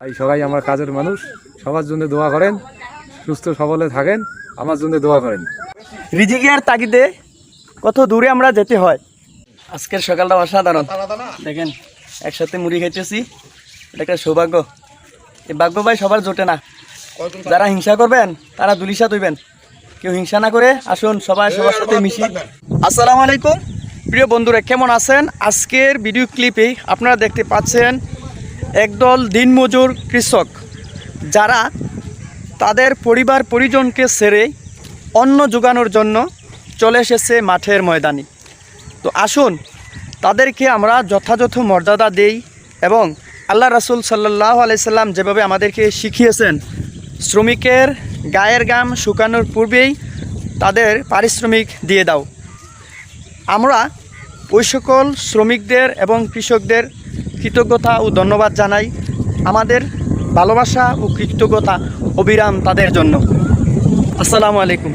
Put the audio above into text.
এই সবাই আমার কাজের মানুষ, সবার জন্য দোয়া করেন, সুস্থ সবলে থাকেন, আমার জন্য দোয়া করেন। রিজিকের তাগিদে কত দূরে আমরা যেতে হয়। আজকের সকালটা অসাধারণ, দেখেন একসাথে মুড়ি খেতেছি, এটা একটা সৌভাগ্য। এই ভাগ্য ভাই সবার জোটে না, যারা হিংসা করবেন তারা দুলিশা হইবেন, কেউ হিংসা না করে আসুন সবাই সবার সাথে মিশি। আসসালামু আলাইকুম প্রিয় বন্ধুরা, কেমন আছেন? আজকের ভিডিও ক্লিপে আপনারা দেখতে পাচ্ছেন একদল দিনমজুর কৃষক, যারা তাদের পরিবার পরিজনকে ছেড়ে অন্ন জোগানোর জন্য চলে এসেছে মাঠের ময়দানে। তো আসুন তাদেরকে আমরা যথাযথ মর্যাদা দেই এবং আল্লাহ রাসূল সাল্লাল্লাহু আলাইহি সাল্লাম যেভাবে আমাদেরকে শিখিয়েছেন, শ্রমিকের গায়ের ঘাম শুকানোর পূর্বেই তাদের পারিশ্রমিক দিয়ে দাও। আমরা ওই সকল শ্রমিকদের এবং কৃষকদের কৃতজ্ঞতা ও ধন্যবাদ জানাই। আমাদের ভালোবাসা ও কৃতজ্ঞতা অবিরাম তাদের জন্য। আসসালামু আলাইকুম।